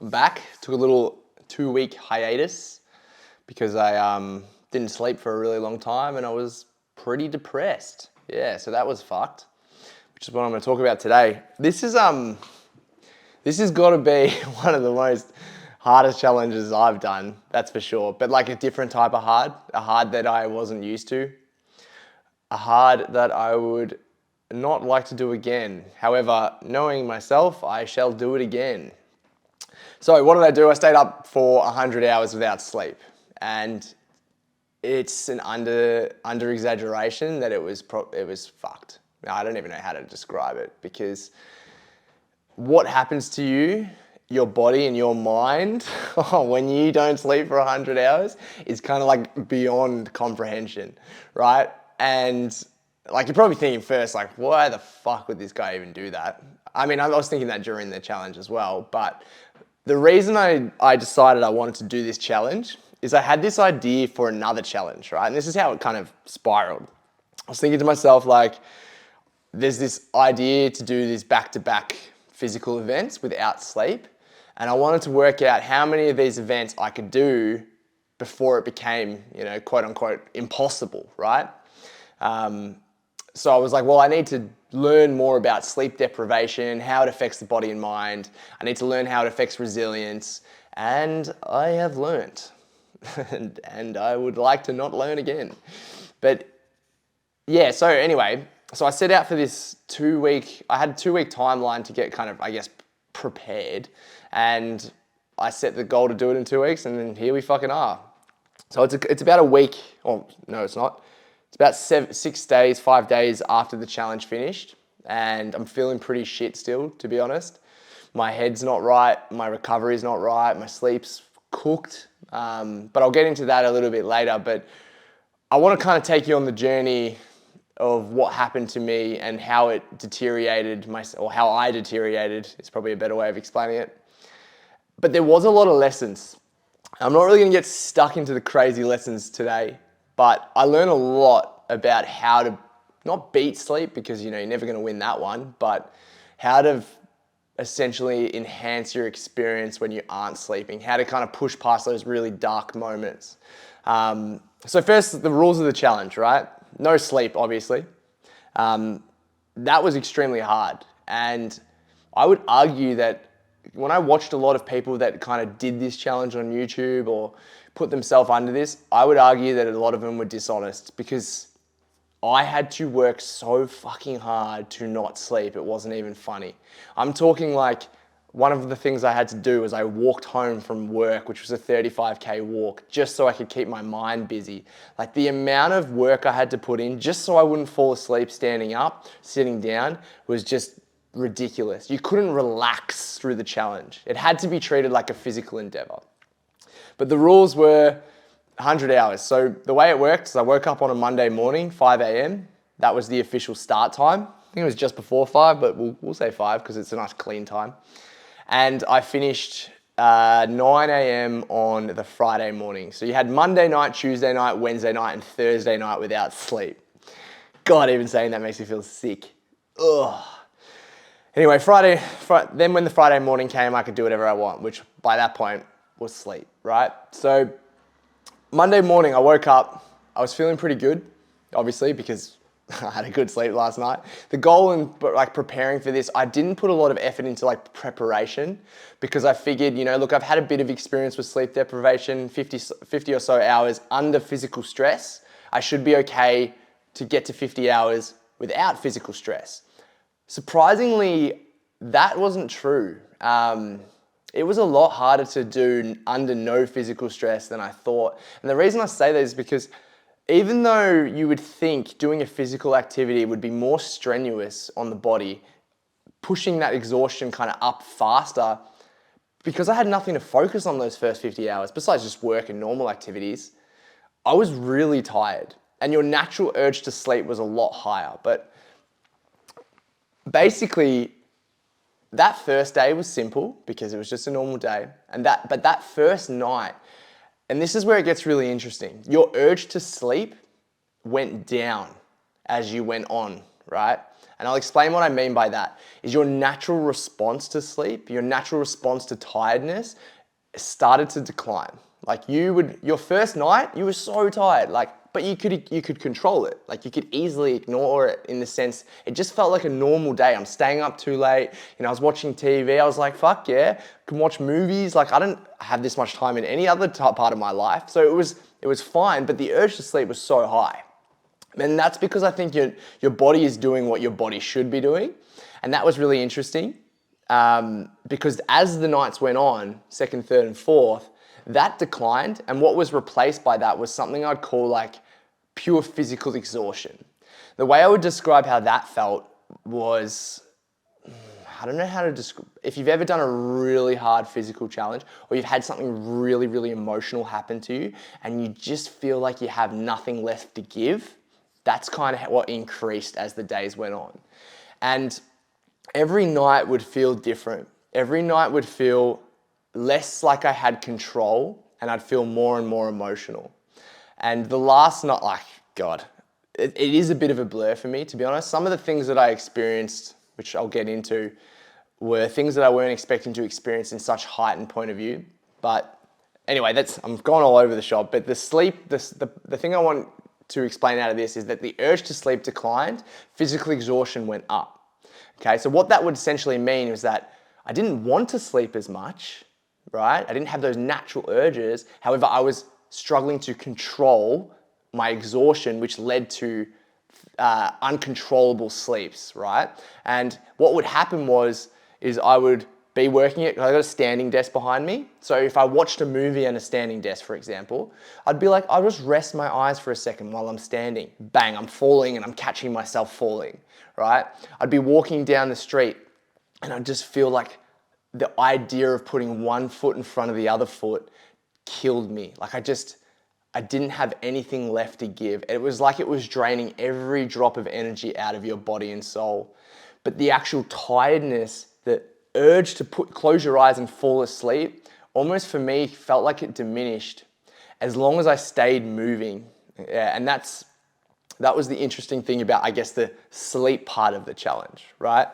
I'm back. Took a little 2-week hiatus because I didn't sleep for a really long time and I was pretty depressed. Yeah, so that was fucked, which is what I'm going to talk about today. This has got to be one of the most hardest challenges I've done, that's for sure. But like a different type of hard, a hard that I wasn't used to, a hard that I would not like to do again. However, knowing myself, I shall do it again. So what did I do? I stayed up for 100 hours without sleep, and it's an under exaggeration that it was fucked. I don't even know how to describe it, because what happens to you, your body and your mind, when you don't sleep for 100 hours is kind of like beyond comprehension, right? And like you're probably thinking first, like, why the fuck would this guy even do that? I mean, I was thinking that during the challenge as well, but the reason I decided I wanted to do this challenge is I had this idea for another challenge, right? And this is how it kind of spiraled. I was thinking to myself, like, there's this idea to do these back-to-back physical events without sleep. And I wanted to work out how many of these events I could do before it became, quote unquote, impossible, right? So I was like, well, I need to learn more about sleep deprivation, how it affects the body and mind. I need to learn how it affects resilience. And I have learned. and I would like to not learn again. But yeah, so anyway, so I set out for this 2-week, I had a 2-week timeline to get kind of, I guess, prepared. And I set the goal to do it in 2 weeks, and then here we fucking are. So it's about a week, or no, it's not. It's about 6 days, 5 days after the challenge finished, and I'm feeling pretty shit still, to be honest. My head's not right, my recovery's not right, my sleep's cooked, but I'll get into that a little bit later. But I want to kind of take you on the journey of what happened to me and how it deteriorated, or how I deteriorated, is probably a better way of explaining it. But there was a lot of lessons. I'm not really going to get stuck into the crazy lessons today, but I learned a lot about how to not beat sleep, because you're never going to win that one, but how to essentially enhance your experience when you aren't sleeping, how to kind of push past those really dark moments. So first, the rules of the challenge, right? No sleep, obviously. That was extremely hard. And I would argue that when I watched a lot of people that kind of did this challenge on YouTube or put themselves under this, I would argue that a lot of them were dishonest, because I had to work so fucking hard to not sleep. It wasn't even funny. I'm talking like, one of the things I had to do was I walked home from work, which was a 35K walk, just so I could keep my mind busy. Like, the amount of work I had to put in just so I wouldn't fall asleep standing up, sitting down, was just ridiculous. You couldn't relax through the challenge. It had to be treated like a physical endeavor. But the rules were 100 hours. So the way it worked is I woke up on a Monday morning, 5 a.m. That was the official start time. I think it was just before 5, but we'll say 5 because it's a nice clean time. And I finished 9 a.m. on the Friday morning. So you had Monday night, Tuesday night, Wednesday night, and Thursday night without sleep. God, even saying that makes me feel sick. Ugh. Anyway, then when the Friday morning came, I could do whatever I want, which by that point was sleep, right? So Monday morning, I woke up. I was feeling pretty good, obviously, because I had a good sleep last night. The goal in preparing for this, I didn't put a lot of effort into preparation, because I figured, look, I've had a bit of experience with sleep deprivation, 50 or so hours under physical stress. I should be okay to get to 50 hours without physical stress. Surprisingly, that wasn't true. It was a lot harder to do under no physical stress than I thought. And the reason I say that is because even though you would think doing a physical activity would be more strenuous on the body, pushing that exhaustion kind of up faster, because I had nothing to focus on those first 50 hours, besides just work and normal activities, I was really tired. And your natural urge to sleep was a lot higher. But basically, that first day was simple because it was just a normal day. But that first night, and this is where it gets really interesting, your urge to sleep went down as you went on right? And I'll explain what I mean by that. Is your natural response to sleep, your natural response to tiredness started to decline. Like your first night, you were so tired, but you could control it. Like you could easily ignore it in the sense, it just felt like a normal day. I'm staying up too late, I was watching TV, I was like, fuck yeah, can watch movies. Like I didn't have this much time in any other part of my life. So it was fine, but the urge to sleep was so high. And that's because I think your body is doing what your body should be doing. And that was really interesting because as the nights went on, second, third, and fourth, that declined. And what was replaced by that was something I'd call like pure physical exhaustion. The way I would describe how that felt was, I don't know how to describe, if you've ever done a really hard physical challenge or you've had something really, really emotional happen to you and you just feel like you have nothing left to give, that's kind of what increased as the days went on. And every night would feel different. Every night would feel less like I had control and I'd feel more and more emotional. And the last night, like, God, it is a bit of a blur for me, to be honest. Some of the things that I experienced, which I'll get into, were things that I weren't expecting to experience in such heightened point of view. But anyway, I'm going all over the shop. But the sleep, the thing I want to explain out of this is that the urge to sleep declined, physical exhaustion went up. Okay, so what that would essentially mean is that I didn't want to sleep as much, right? I didn't have those natural urges. However, I was struggling to control my exhaustion, which led to uncontrollable sleeps, right? And what would happen is I would be working I got a standing desk behind me. So if I watched a movie and a standing desk, for example, I'd be like, I'll just rest my eyes for a second while I'm standing. Bang, I'm falling and I'm catching myself falling, right? I'd be walking down the street and I'd just feel like the idea of putting one foot in front of the other foot killed me. Like I didn't have anything left to give. It was like it was draining every drop of energy out of your body and soul. But the actual tiredness, the urge to close your eyes and fall asleep, almost for me felt like it diminished as long as I stayed moving. Yeah, and that was the interesting thing about, I guess, the sleep part of the challenge, right?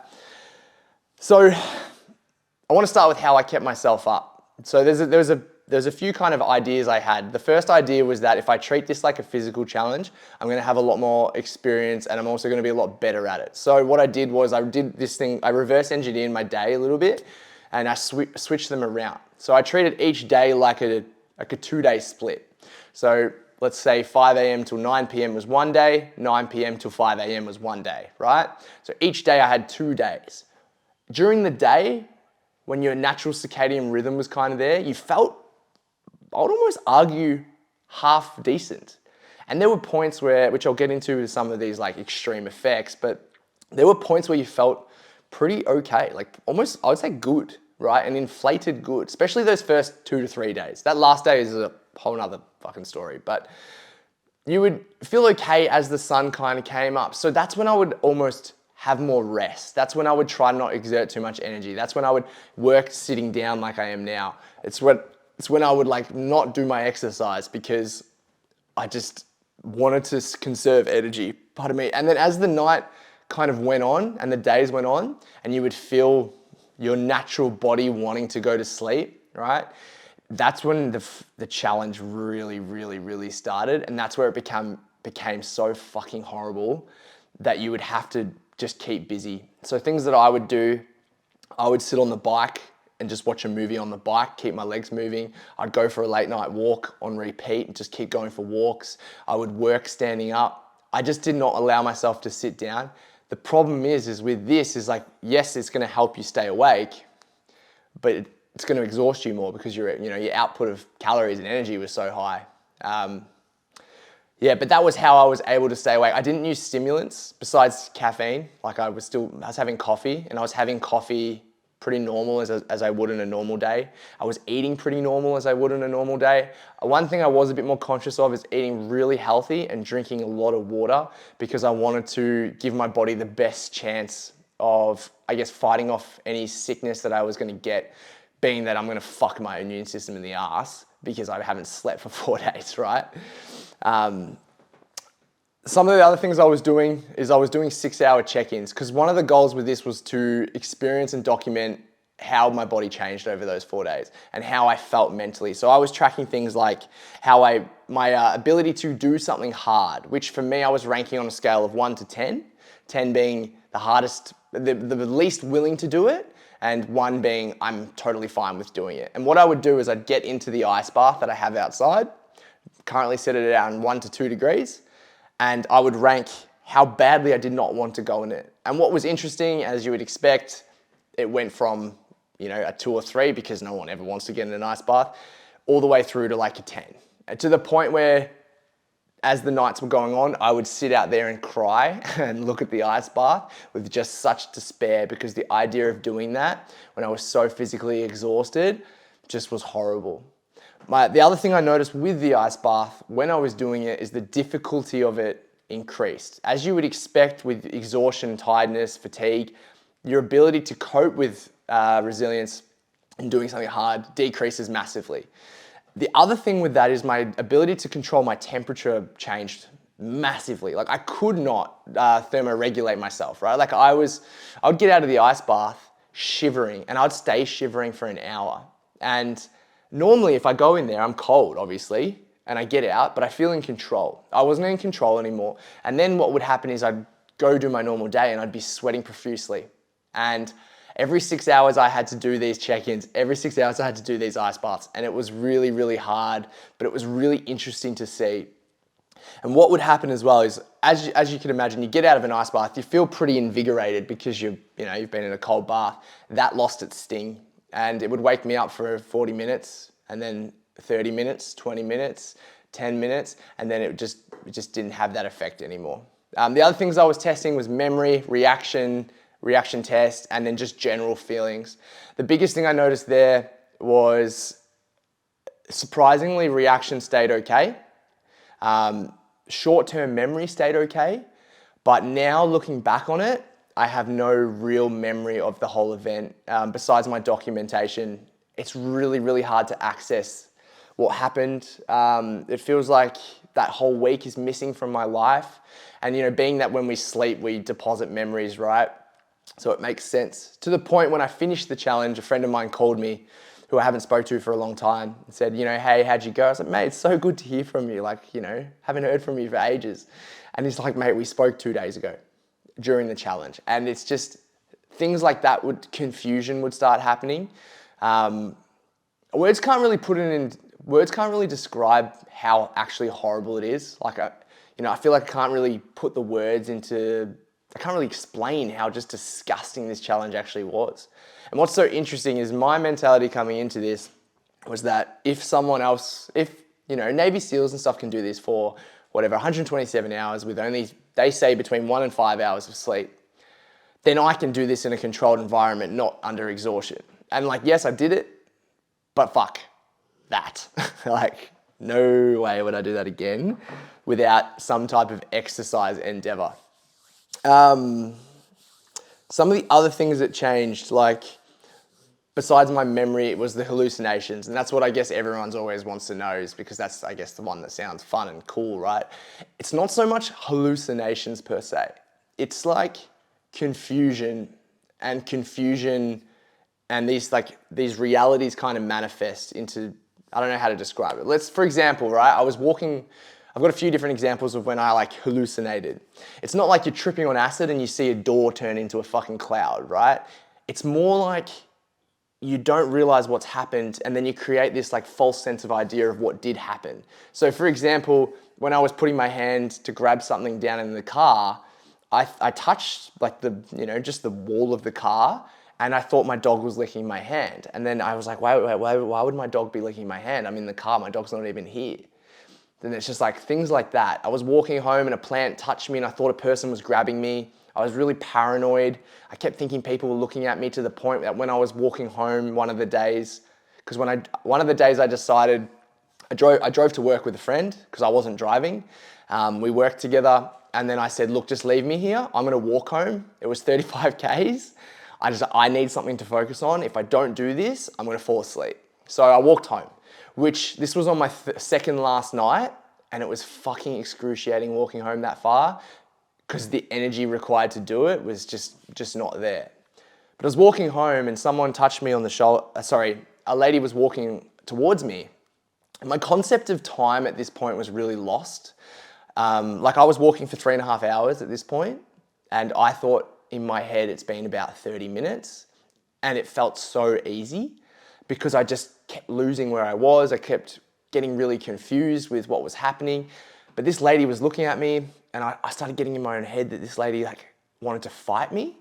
So I want to start with how I kept myself up. So there's a few kind of ideas I had. The first idea was that if I treat this like a physical challenge, I'm going to have a lot more experience and I'm also going to be a lot better at it. So what I did was I did this thing, I reverse engineered my day a little bit and I switched them around. So I treated each day like a 2-day split. So let's say 5 a.m. till 9 p.m. was one day, 9 p.m. till 5 a.m. was one day, right? So each day I had 2 days. During the day, when your natural circadian rhythm was kind of there, you felt, I would almost argue, half decent. And there were points which I'll get into with some of these like extreme effects, but there were points where you felt pretty okay, like almost, I would say good, right? And inflated good, especially those first 2 to 3 days. That last day is a whole nother fucking story, but you would feel okay as the sun kind of came up. So that's when I would almost have more rest. That's when I would try not exert too much energy. That's when I would work sitting down like I am now. It's when I would like not do my exercise because I just wanted to conserve energy, pardon me. And then as the night kind of went on and the days went on and you would feel your natural body wanting to go to sleep, right? That's when the challenge really, really, really started. And that's where it became so fucking horrible that you would have to just keep busy. So things that I would do, I would sit on the bike and just watch a movie on the bike, keep my legs moving. I'd go for a late night walk on repeat and just keep going for walks. I would work standing up. I just did not allow myself to sit down. The problem is with this is like, yes, it's gonna help you stay awake, but it's gonna exhaust you more because your output of calories and energy was so high. Yeah, but that was how I was able to stay awake. I didn't use stimulants besides caffeine. Like I was having coffee and I was having coffee pretty normal as I would in a normal day. I was eating pretty normal as I would in a normal day. One thing I was a bit more conscious of is eating really healthy and drinking a lot of water because I wanted to give my body the best chance of, I guess, fighting off any sickness that I was gonna get, being that I'm gonna fuck my immune system in the ass because I haven't slept for 4 days, right? Some of the other things I was doing is I was doing 6-hour check-ins, because one of the goals with this was to experience and document how my body changed over those 4 days and how I felt mentally. So I was tracking things like how my ability to do something hard, which for me I was ranking on a scale of 1 to 10, 10 being the hardest, the least willing to do it, and 1 being I'm totally fine with doing it. And what I would do is I'd get into the ice bath that I have outside, currently set it around 1 to 2 degrees, and I would rank how badly I did not want to go in it. And what was interesting, as you would expect, it went from, a 2 or 3, because no one ever wants to get in an ice bath, all the way through to like a 10. And to the point where, as the nights were going on, I would sit out there and cry and look at the ice bath with just such despair, because the idea of doing that when I was so physically exhausted just was horrible. The other thing I noticed with the ice bath when I was doing it is the difficulty of it increased. As you would expect with exhaustion, tiredness, fatigue, your ability to cope with resilience and doing something hard decreases massively. The other thing with that is my ability to control my temperature changed massively. Like I could not thermoregulate myself, right? Like I would get out of the ice bath shivering, and I'd stay shivering for an hour. And normally if I go in there, I'm cold, obviously, and I get out, but I feel in control. I wasn't in control anymore. And then what would happen is I'd go do my normal day and I'd be sweating profusely. And every 6 hours I had to do these check-ins, every 6 hours I had to do these ice baths, and it was really, really hard, but it was really interesting to see. And what would happen as well is, as you can imagine, you get out of an ice bath, you feel pretty invigorated because you've been in a cold bath. That lost its sting, and it would wake me up for 40 minutes, and then 30 minutes, 20 minutes, 10 minutes, and then it just didn't have that effect anymore. The other things I was testing was memory, reaction test, and then just general feelings. The biggest thing I noticed there was, surprisingly, reaction stayed okay. Short-term memory stayed okay, but now looking back on it, I have no real memory of the whole event. Besides my documentation, it's really, really hard to access what happened. It feels like that whole week is missing from my life. And being that when we sleep, we deposit memories, right? So it makes sense. To the point when I finished the challenge, a friend of mine called me, who I haven't spoke to for a long time, and said, hey, how'd you go? I was like, mate, it's so good to hear from you. Haven't heard from you for ages. And he's like, mate, we spoke 2 days ago during the challenge. And it's just things like that, confusion would start happening. Words can't really describe how actually horrible it is. I feel like I can't really put the words into, I can't really explain how just disgusting this challenge actually was. And what's so interesting is my mentality coming into this was that if Navy SEALs and stuff can do this for 127 hours with only, they say, between 1 and 5 hours of sleep, then I can do this in a controlled environment, not under exhaustion. And yes, I did it, but fuck that. No way would I do that again without some type of exercise endeavor. Some of the other things that changed, besides my memory, it was the hallucinations. And that's what I guess everyone's always wants to know, is because that's, I guess, the one that sounds fun and cool, right? It's not so much hallucinations per se. It's confusion and these realities kind of manifest into, I don't know how to describe it. For example, right, I've got a few different examples of when I hallucinated. It's not like you're tripping on acid and you see a door turn into a fucking cloud, right? It's more like you don't realize what's happened, and then you create this false sense of idea of what did happen. So for example, when I was putting my hand to grab something down in the car, I touched just the wall of the car, and I thought my dog was licking my hand. And then I was like, why would my dog be licking my hand? I'm in the car, my dog's not even here. Then it's just things like that. I was walking home and a plant touched me and I thought a person was grabbing me. I was really paranoid. I kept thinking people were looking at me, to the point that when I was walking home one of the days, because one of the days I decided, I drove to work with a friend because I wasn't driving. We worked together, and then I said, look, just leave me here. I'm gonna walk home. It was 35 Ks. I need something to focus on. If I don't do this, I'm gonna fall asleep. So I walked home, which this was on my second last night, and it was fucking excruciating walking home that far because the energy required to do it was just not there. But I was walking home and someone touched me on the shoulder, a lady was walking towards me. And my concept of time at this point was really lost. Like I was walking for 3.5 hours at this point, and I thought in my head it's been about 30 minutes, and it felt so easy because I just kept losing where I was. I kept getting really confused with what was happening. But this lady was looking at me, and I started getting in my own head that this lady like wanted to fight me.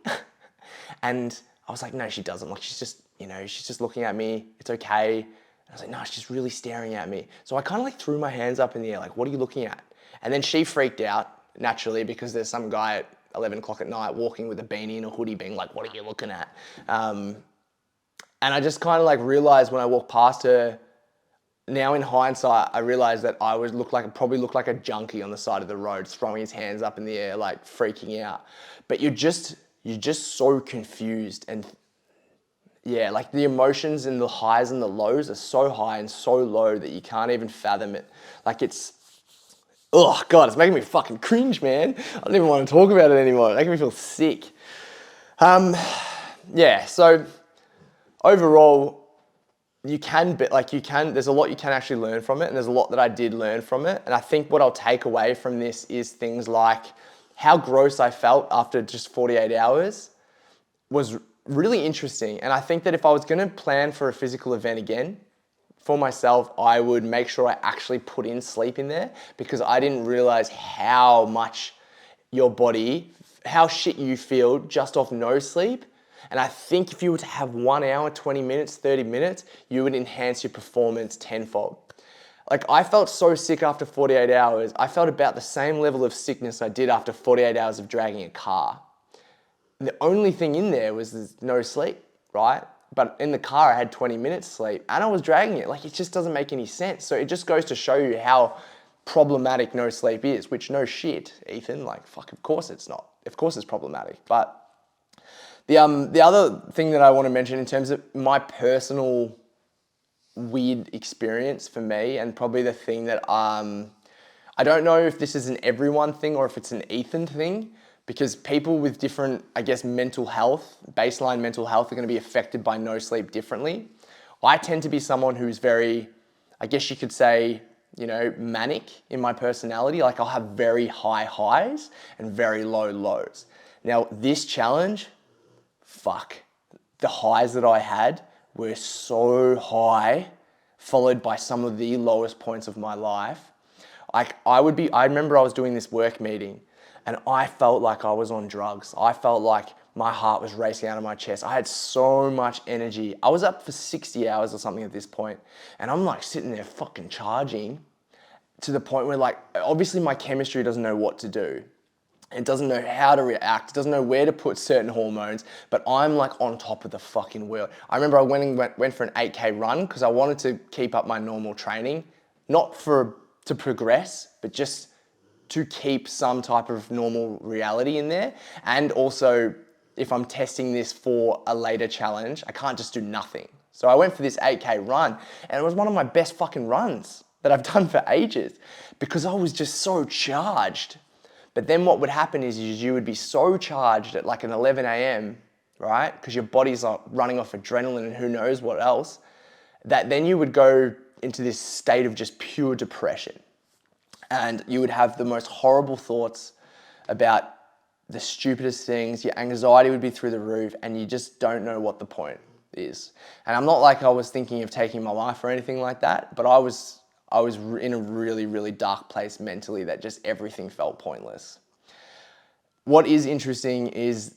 And I was like, no, she doesn't. Like she's just looking at me. It's okay. And I was like, no, she's really staring at me. So I kind of like threw my hands up in the air, like, what are you looking at? And then she freaked out naturally because there's some guy at 11 o'clock at night walking with a beanie and a hoodie being like, what are you looking at? And I just kind of like realized when I walked past her, now in hindsight, I realized that I probably looked like a junkie on the side of the road, throwing his hands up in the air, like freaking out. But you're just so confused, and yeah, like the emotions and the highs and the lows are so high and so low that you can't even fathom it. Like oh God, it's making me fucking cringe, man. I don't even want to talk about it anymore. It's making me feel sick. Yeah, so overall, there's a lot you can actually learn from it, and there's a lot that I did learn from it. And I think what I'll take away from this is things like how gross I felt after just 48 hours was really interesting. And I think that if I was going to plan for a physical event again, for myself, I would make sure I actually put in sleep in there, because I didn't realize how much your body, how shit you feel just off no sleep. And I think if you were to have 1 hour, 20 minutes, 30 minutes, you would enhance your performance tenfold. Like I felt so sick after 48 hours. I felt about the same level of sickness I did after 48 hours of dragging a car. The only thing in there was no sleep, right? But in the car, I had 20 minutes sleep and I was dragging it. Like it just doesn't make any sense. So it just goes to show you how problematic no sleep is, which no shit, Ethan, like fuck, of course it's not. Of course it's problematic. But the other thing that I want to mention in terms of my personal weird experience for me, and probably the thing that I don't know if this is an everyone thing or if it's an Ethan thing, because people with different, I guess, mental health, baseline mental health, are going to be affected by no sleep differently. I tend to be someone who's very, I guess you could say, manic in my personality. Like I'll have very high highs and very low lows. Now this challenge, fuck, the highs that I had were so high, followed by some of the lowest points of my life. Like I remember I was doing this work meeting and I felt like I was on drugs. I felt like my heart was racing out of my chest. I had so much energy. I was up for 60 hours or something at this point, and I'm like sitting there fucking charging to the point where like, obviously my chemistry doesn't know what to do. It doesn't know how to react. It doesn't know where to put certain hormones, but I'm like on top of the fucking world. I remember I went for an 8K run because I wanted to keep up my normal training, not to progress, but just to keep some type of normal reality in there. And also, if I'm testing this for a later challenge, I can't just do nothing. So I went for this 8K run, and it was one of my best fucking runs that I've done for ages because I was just so charged. But then what would happen is you would be so charged at like an 11 a.m., right? Because your body's like running off adrenaline and who knows what else, that then you would go into this state of just pure depression. And you would have the most horrible thoughts about the stupidest things. Your anxiety would be through the roof and you just don't know what the point is. And I'm not like I was thinking of taking my life or anything like that, but I was in a really, really dark place mentally that just everything felt pointless. What is interesting is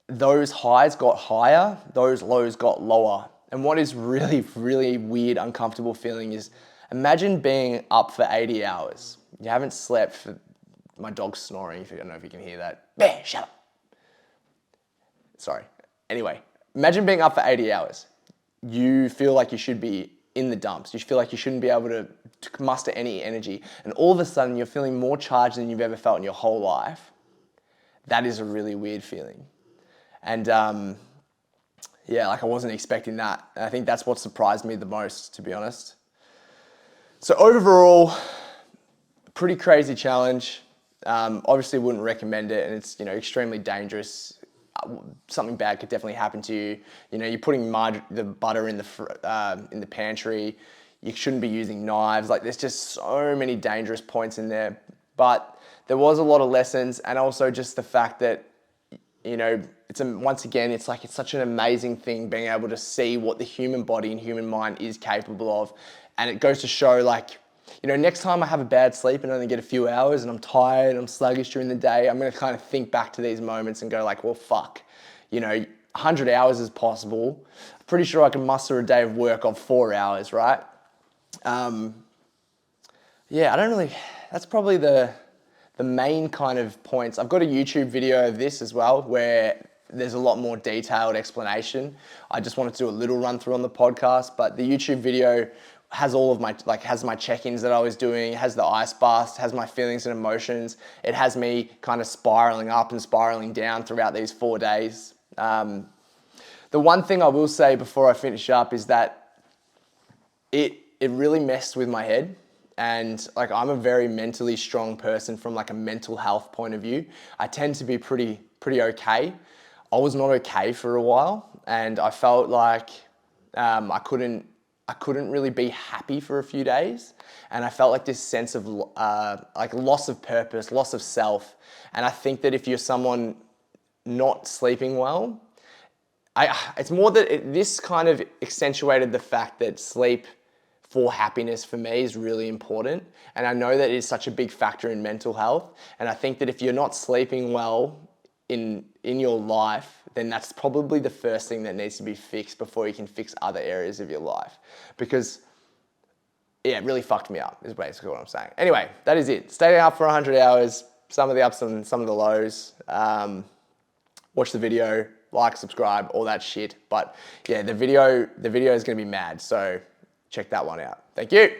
those highs got higher, those lows got lower. And what is really, really weird, uncomfortable feeling is imagine being up for 80 hours. You haven't slept for, my dog's snoring, I don't know if you can hear that. Bear, shut up. Sorry. Anyway, imagine being up for 80 hours. You feel like you should be in the dumps. You feel like you shouldn't be able to muster any energy. And all of a sudden you're feeling more charged than you've ever felt in your whole life. That is a really weird feeling. And yeah, like I wasn't expecting that. And I think that's what surprised me the most, to be honest. So overall, pretty crazy challenge. Obviously wouldn't recommend it, and it's, extremely dangerous. Something bad could definitely happen to you. You're putting the butter in the pantry. You shouldn't be using knives. Like, there's just so many dangerous points in there. But there was a lot of lessons, and also just the fact that, once again, it's such an amazing thing being able to see what the human body and human mind is capable of. And it goes to show, next time I have a bad sleep and only get a few hours and I'm tired, I'm sluggish during the day, I'm going to kind of think back to these moments and go well, fuck, 100 hours is possible. I'm pretty sure I can muster a day of work of 4 hours, right? That's probably the main kind of points. I've got a YouTube video of this as well, where there's a lot more detailed explanation. I just wanted to do a little run through on the podcast, but the YouTube video has all of my, has my check-ins that I was doing, it has the ice baths, has my feelings and emotions. It has me kind of spiraling up and spiraling down throughout these 4 days. The one thing I will say before I finish up is that it really messed with my head. And I'm a very mentally strong person from a mental health point of view. I tend to be pretty okay. I was not okay for a while, and I felt like I couldn't really be happy for a few days, and I felt this sense of loss of purpose, loss of self. And I think that if you're someone not sleeping well, it's more that this kind of accentuated the fact that sleep for happiness for me is really important. And I know that it is such a big factor in mental health. And I think that if you're not sleeping well in your life, then that's probably the first thing that needs to be fixed before you can fix other areas of your life. Because it really fucked me up, is basically what I'm saying. Anyway, that is it. Stay up for 100 hours, some of the ups and some of the lows. Watch the video, subscribe, all that shit. But yeah, the video is gonna be mad. So check that one out. Thank you.